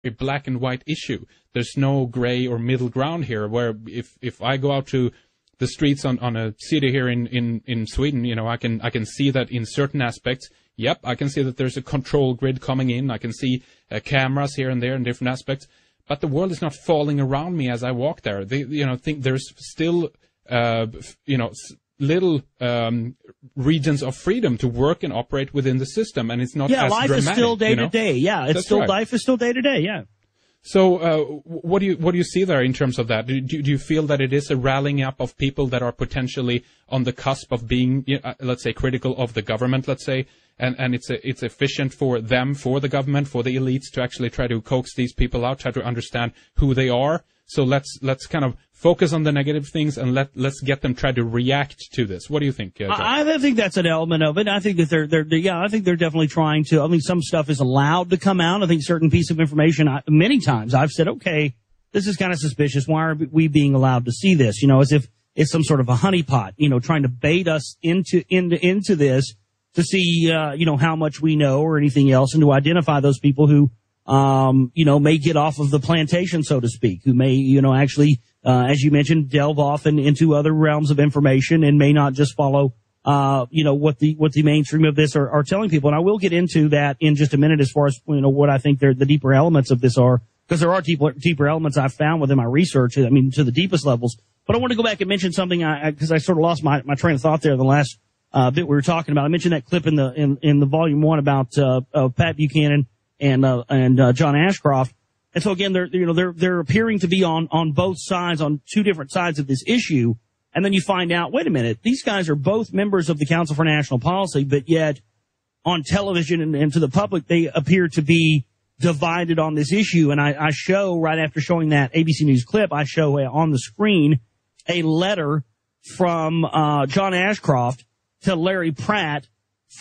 a black and white issue. There's no gray or middle ground here, where if I go out to the streets on a city here in Sweden, you know, I can see that in certain aspects. Yep, I can see that there's a control grid coming in. I can see cameras here and there in different aspects. But the world is not falling around me as I walk there. Think there's still, little regions of freedom to work and operate within the system, and it's not as dramatic. Yeah, life is still day to day. Yeah, it's still right. Life is still day to day. Yeah. So, what do you see there in terms of that? Do you feel that it is a rallying up of people that are potentially on the cusp of being, let's say, critical of the government, let's say, and it's efficient for them, for the government, for the elites to actually try to coax these people out, try to understand who they are. So let's kind of focus on the negative things and let's get them try to react to this. What do you think, John? I think that's an element of it. I think that I think they're definitely trying to. I mean, some stuff is allowed to come out. I think certain piece of information, many times I've said, okay, this is kind of suspicious. Why are we being allowed to see this? You know, as if it's some sort of a honeypot, you know, trying to bait us into this to see, how much we know or anything else, and to identify those people who, may get off of the plantation, so to speak, who may, actually, as you mentioned, delve off into other realms of information and may not just follow, what the mainstream of this are telling people. And I will get into that in just a minute as far as, what I think the deeper elements of this are, because there are deeper elements I've found within my research, I mean, to the deepest levels. But I want to go back and mention something, because I sort of lost my train of thought there the last bit we were talking about. I mentioned that clip in the volume 1 about Pat Buchanan and John Ashcroft. And so again, they're appearing to be on both sides, on two different sides of this issue. And then you find out, wait a minute, these guys are both members of the Council for National Policy, but yet on television and to the public, they appear to be divided on this issue. And I show, right after showing that ABC News clip, I show on the screen a letter from John Ashcroft to Larry Pratt,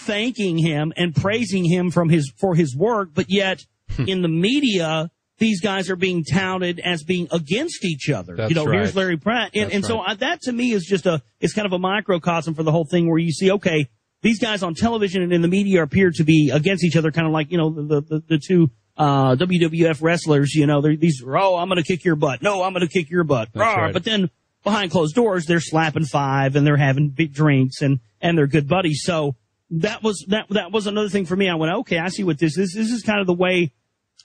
thanking him and praising him for his work, but yet in the media, these guys are being touted as being against each other. That's right. Here's Larry Pratt. And so that to me is it's kind of a microcosm for the whole thing, where you see, okay, these guys on television and in the media appear to be against each other, kind of like, the two WWF wrestlers, I'm going to kick your butt. No, I'm going to kick your butt. Right. But then behind closed doors, they're slapping five and they're having big drinks and they're good buddies. So that was another thing for me. I went, okay, I see what this is. This is kind of the way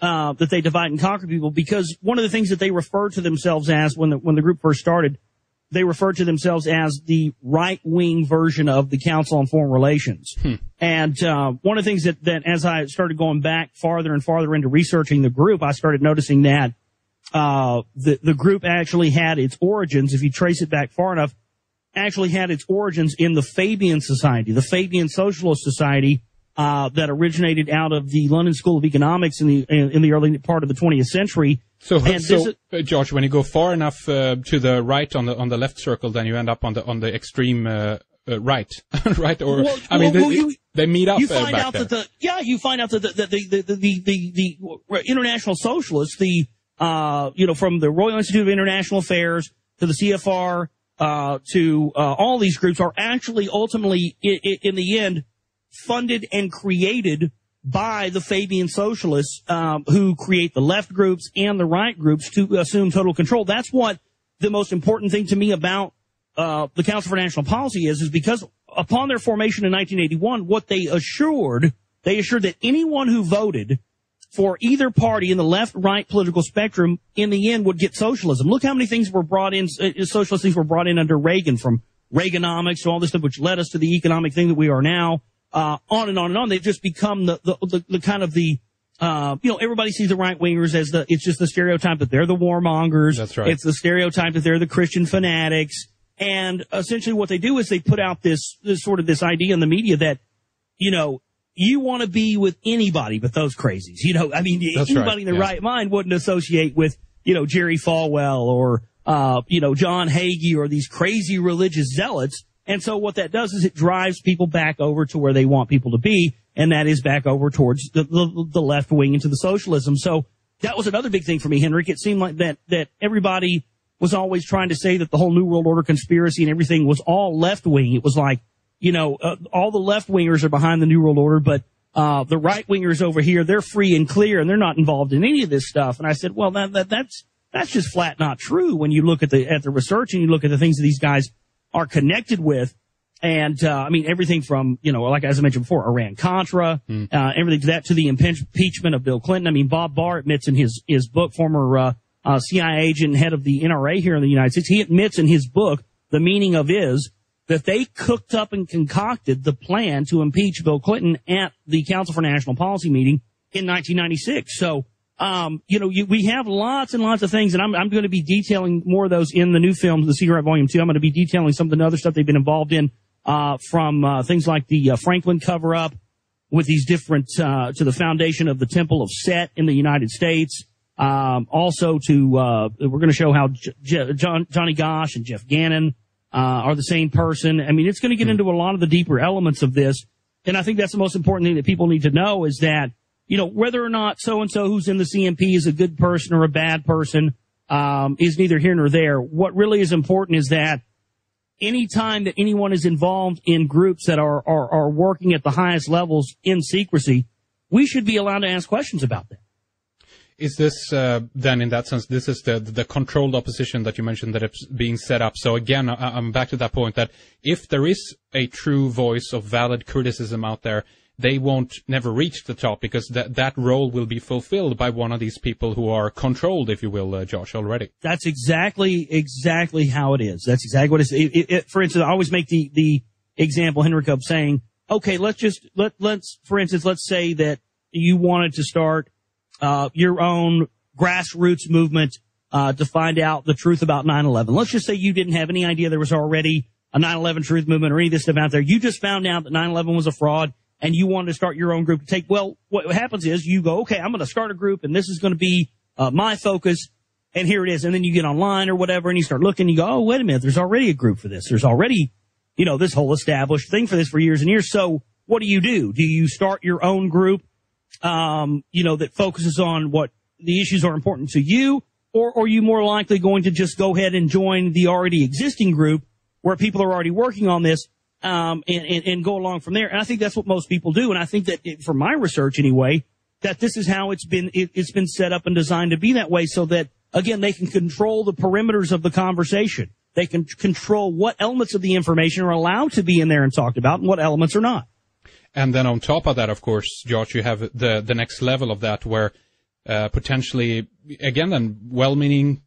that they divide and conquer people, because one of the things that they refer to themselves as when the group first started, they referred to themselves as the right-wing version of the Council on Foreign Relations. And one of the things that as I started going back farther and farther into researching the group, I started noticing that the group actually had its origins, if you trace it back far enough, actually had its origins in the Fabian Society, the Fabian Socialist Society, that originated out of the London School of Economics in the early part of the 20th century. So Josh, when you go far enough to the right on the left circle, then you end up on the extreme right, right? Or they meet up. You find out that you find out that the international socialists, from the Royal Institute of International Affairs to the CFR, to all these groups, are actually ultimately in the end funded and created by the Fabian socialists, who create the left groups and the right groups to assume total control. That's what the most important thing to me about the Council for National Policy is because upon their formation in 1981, what they assured that anyone who voted for either party in the left-right political spectrum in the end would get socialism. Look how many things were brought in, socialist things were brought in under Reagan, from Reaganomics to all this stuff, which led us to the economic thing that we are now. On and on and on. They've just become the kind of everybody sees the right wingers as it's just the stereotype that they're the warmongers. That's right. It's the stereotype that they're the Christian fanatics. And essentially what they do is they put out this idea in the media that, you want to be with anybody but those crazies. That's anybody in their right mind wouldn't associate with, Jerry Falwell or, John Hagee or these crazy religious zealots. And so what that does is it drives people back over to where they want people to be, and that is back over towards the left wing into the socialism. So that was another big thing for me, Henrik. It seemed like that everybody was always trying to say that the whole New World Order conspiracy and everything was all left wing. It was like, all the left wingers are behind the New World Order, but the right-wingers over here, they're free and clear, and they're not involved in any of this stuff. And I said, well, that's just flat not true when you look at the research and you look at the things that these guys are connected with. And, I mean, everything from, like as I mentioned before, Iran-Contra, everything to that, to the impeachment of Bill Clinton. I mean, Bob Barr admits in his book, former CIA agent and head of the NRA here in the United States, he admits in his book, the meaning of is that they cooked up and concocted the plan to impeach Bill Clinton at the Council for National Policy meeting in 1996. So, we have lots and lots of things, and I'm going to be detailing more of those in the new film, The Secret Volume 2. I'm going to be detailing some of the other stuff they've been involved in, from things like the Franklin cover-up with these different, to the foundation of the Temple of Set in the United States. Also to, we're going to show how Johnny Gosch and Jeff Gannon, are the same person. I mean, it's going to get into a lot of the deeper elements of this. And I think that's the most important thing that people need to know is that, whether or not so-and-so who's in the CMP is a good person or a bad person, is neither here nor there. What really is important is that any time that anyone is involved in groups that are working at the highest levels in secrecy, we should be allowed to ask questions about that. Is this, then in that sense, this is the controlled opposition that you mentioned that it's being set up. So again, I'm back to that point that if there is a true voice of valid criticism out there, they won't never reach the top because that role will be fulfilled by one of these people who are controlled, if you will, Josh, already. That's exactly how it is. That's exactly what it is. For instance, I always make the example, Henrik, of saying, okay, let's say that you wanted to start your own grassroots movement to find out the truth about 9/11. Let's just say you didn't have any idea there was already a 9/11 truth movement or any of this stuff out there. You just found out that 9/11 was a fraud, and you wanted to start your own group to take. Well, what happens is you go, okay, I'm going to start a group, and this is going to be my focus, and here it is. And then you get online or whatever, and you start looking, and you go, oh, wait a minute, there's already a group for this. There's already, this whole established thing for this for years and years. So what do? Do you start your own group? That focuses on what the issues are important to you, or are you more likely going to just go ahead and join the already existing group where people are already working on this, and go along from there? And I think that's what most people do. And I think that from my research anyway, that this is how it's been set up and designed to be that way so that, again, they can control the perimeters of the conversation. They can control what elements of the information are allowed to be in there and talked about and what elements are not. And then on top of that, of course, George, you have the next level of that where potentially, again, then well-meaning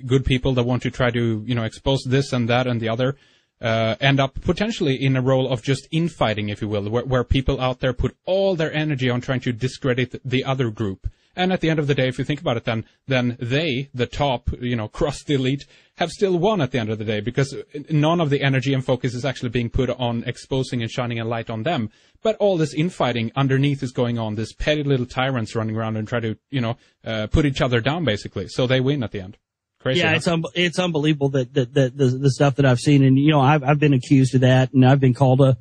good people that want to try to, expose this and that and the other end up potentially in a role of just infighting, if you will, where people out there put all their energy on trying to discredit the other group. And at the end of the day, if you think about it, then they, the top, crust elite, have still won at the end of the day because none of the energy and focus is actually being put on exposing and shining a light on them. But all this infighting underneath is going on, this petty little tyrants running around and try to, put each other down basically. So they win at the end. Crazy, yeah, it's unbelievable that the stuff that I've seen. And, I've been accused of that, and I've been called a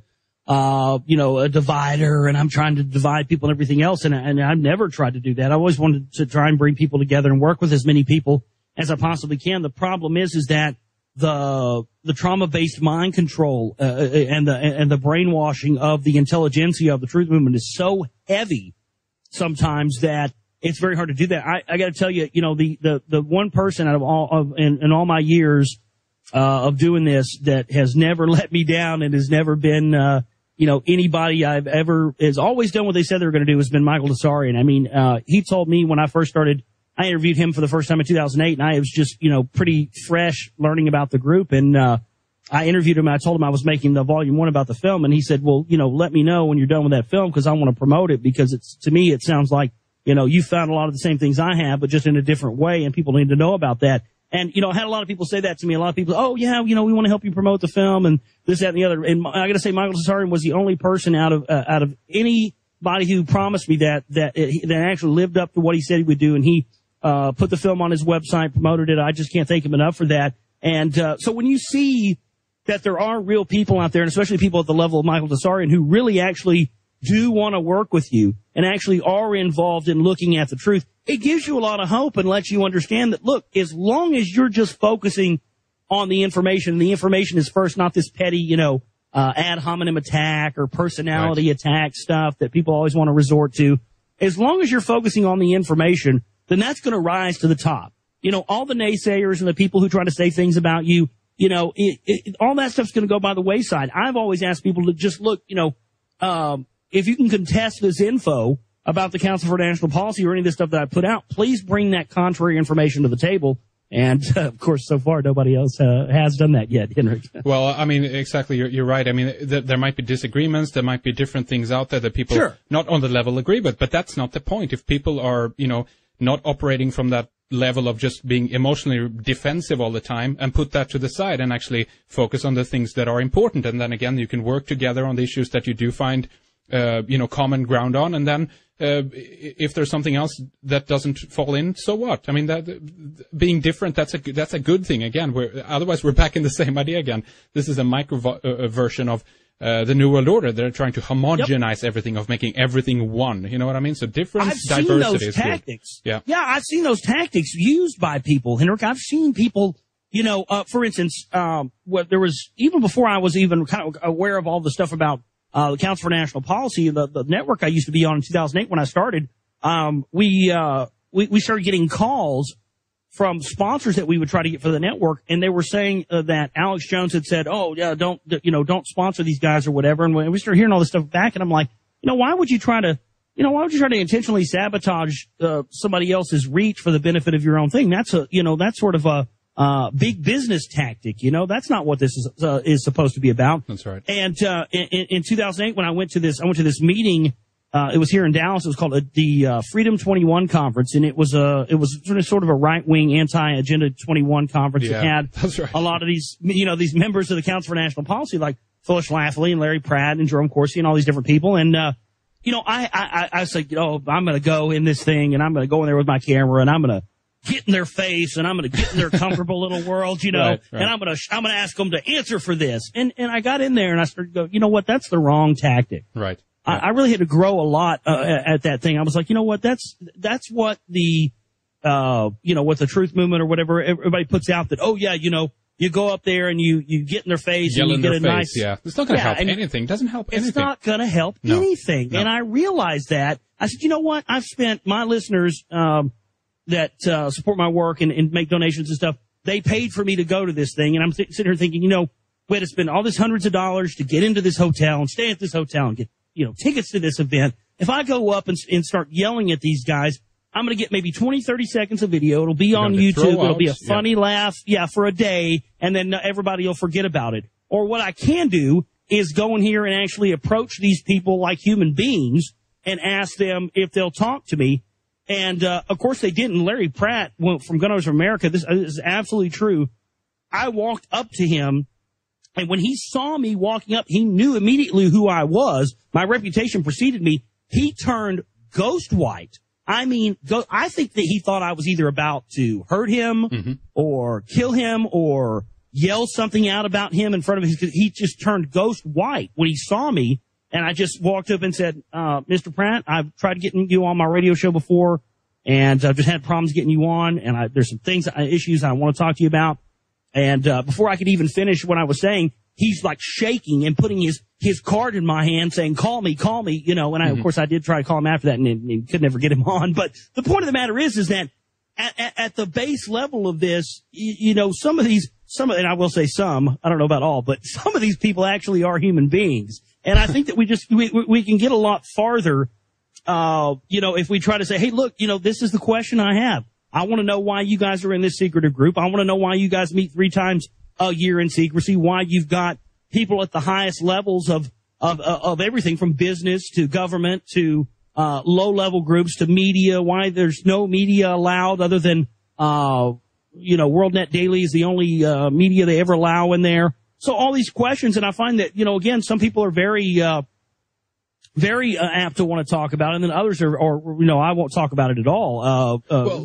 divider, and I'm trying to divide people and everything else. And I've never tried to do that. I always wanted to try and bring people together and work with as many people as I possibly can. The problem is that the trauma-based mind control, and the brainwashing of the intelligentsia of the truth movement is so heavy sometimes that it's very hard to do that. I got to tell you, the one person out of all in all my years, of doing this that has never let me down and has never been, anybody I've ever has always done what they said they were going to do has been Michael Tsarian. I mean, he told me when I first started, I interviewed him for the first time in 2008, and I was just, pretty fresh learning about the group. And, I interviewed him and I told him I was making the volume 1 about the film. And he said, well, let me know when you're done with that film because I want to promote it because to me, it sounds like, you found a lot of the same things I have, but just in a different way. And people need to know about that. And, I had a lot of people say that to me. A lot of people, oh, yeah, we want to help you promote the film and this, that, and the other. And I got to say, Michael Tsarian was the only person out of anybody who promised me that actually lived up to what he said he would do. And he put the film on his website, promoted it. I just can't thank him enough for that. And so when you see that there are real people out there, and especially people at the level of Michael Tsarian, who really actually do want to work with you and actually are involved in looking at the truth, it gives you a lot of hope and lets you understand that, look, as long as you're just focusing on the information, and the information is first, not this petty, ad hominem attack or personality attack stuff that people always want to resort to. As long as you're focusing on the information, then that's going to rise to the top. You know, all the naysayers and the people who try to say things about you, you know, all that stuff's going to go by the wayside. I've always asked people to just look, you know, if you can contest this info about the Council for National Policy or any of this stuff that I put out, please bring that contrary information to the table. And, of course, so far, nobody else has done that yet, Henrik. Well, I mean, exactly, you're right. I mean, there might be disagreements, there might be different things out there that people not on the level agree with, but that's not the point. If people are, you know, not operating from that level of just being emotionally defensive all the time, and put that to the side and actually focus on the things that are important. And then again, you can work together on the issues that you do find, you know, common ground on. And then, if there's something else that doesn't fall in, so what? I mean, that being different, that's a good thing. Again, otherwise we're back in the same idea again. This is a micro version of the New World Order. They're trying to homogenize everything, of making everything one. You know what I mean? So difference, diversity. I've seen those tactics. Yeah, I've seen those tactics used by people, Henrik. I've seen people, you know, for instance, there was, even before I was even kind of aware of all the stuff about the Council for National Policy, the network I used to be on in 2008 when I started, we started getting calls from sponsors that we would try to get for the network, and they were saying that Alex Jones had said, "Oh, yeah, don't sponsor these guys or whatever." And we started hearing all this stuff back, and I'm like, you know, why would you try to intentionally sabotage somebody else's reach for the benefit of your own thing? That's sort of a big business tactic. You know, that's not what this is supposed to be about. That's right. And in 2008, when I went to this meeting. It was here in Dallas. It was called the Freedom 21 conference, and it was sort of a right-wing anti-Agenda 21 conference. Yeah, that had that's right. a lot of these, you know, these members of the Council for National Policy, like Phyllis Schlafly and Larry Pratt and Jerome Corsi and all these different people. And you know, I was like, I'm going to go in this thing, and I'm going to go in there with my camera, and I'm going to get in their face, and I'm going to get in their comfortable little world, you know, right. And I'm going to ask them to answer for this. And I got in there, and I started to go, you know what? That's the wrong tactic. Right. I really had to grow a lot at that thing. I was like, you know what? That's what the what the truth movement or whatever everybody puts out, that, oh yeah, you know, you go up there and you get in their face, yell and you in get their a face, nice. Yeah, it's not going to help anything. It doesn't help anything. It's not going to help anything. No. And I realized that. I said, you know what? I've spent my listeners that support my work and make donations and stuff. They paid for me to go to this thing, and I'm sitting here thinking, you know, we had to spend all this hundreds of dollars to get into this hotel and stay at this hotel and get, you know, tickets to this event. If I go up and start yelling at these guys, I'm going to get maybe 20, 30 seconds of video. It'll be on YouTube. It'll be a funny laugh, for a day, and then everybody will forget about it. Or what I can do is go in here and actually approach these people like human beings and ask them if they'll talk to me. And, of course, they didn't. Larry Pratt from Gun Owners of America, this is absolutely true. I walked up to him, and when he saw me walking up, he knew immediately who I was. My reputation preceded me. He turned ghost white. I mean, I think that he thought I was either about to hurt him or kill him or yell something out about him in front of him. He just turned ghost white when he saw me. And I just walked up and said, Mr. Pratt, I've tried getting you on my radio show before, and I've just had problems getting you on, and there's some issues I want to talk to you about. And before I could even finish what I was saying, he's like shaking and putting his card in my hand saying, call me, you know, and of course I did try to call him after that and could never get him on. But the point of the matter is that at the base level of this, you know, and I will say some, I don't know about all, but some of these people actually are human beings. And I think that we can get a lot farther, you know, if we try to say, hey, look, you know, this is the question I have. I want to know why you guys are in this secretive group. I want to know why you guys meet 3 times a year in secrecy, why you've got people at the highest levels of everything from business to government to low-level groups to media, why there's no media allowed other than, you know, WorldNet Daily is the only media they ever allow in there. So all these questions, and I find that, you know, again, some people are very apt to want to talk about it, and then others are, you know, I won't talk about it at all. Well,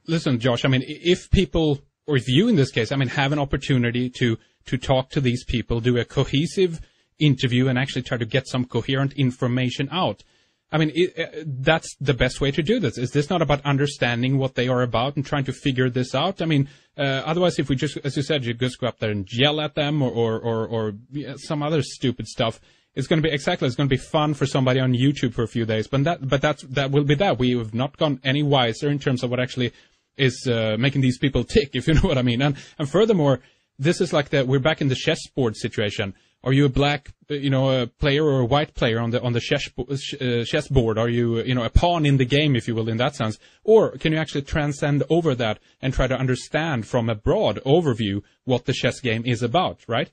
listen, Josh, I mean, if people, or if you in this case, I mean, have an opportunity to talk to these people, do a cohesive interview and actually try to get some coherent information out, I mean, that's the best way to do this. Is this not about understanding what they are about and trying to figure this out? I mean, otherwise, if we just, as you said, you just go up there and yell at them or some other stupid stuff, it's going to be it's going to be fun for somebody on YouTube for a few days. But that will be that. We have not gone any wiser in terms of what actually is making these people tick, if you know what I mean. And furthermore, this is like we're back in the chessboard situation. Are you a black, a player or a white player on the chessboard? Are you, a pawn in the game, if you will, in that sense? Or can you actually transcend over that and try to understand from a broad overview what the chess game is about, right?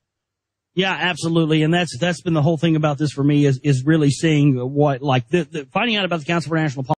Yeah, absolutely. And that's been the whole thing about this for me is really seeing what, like, finding out about the Council for National Policy.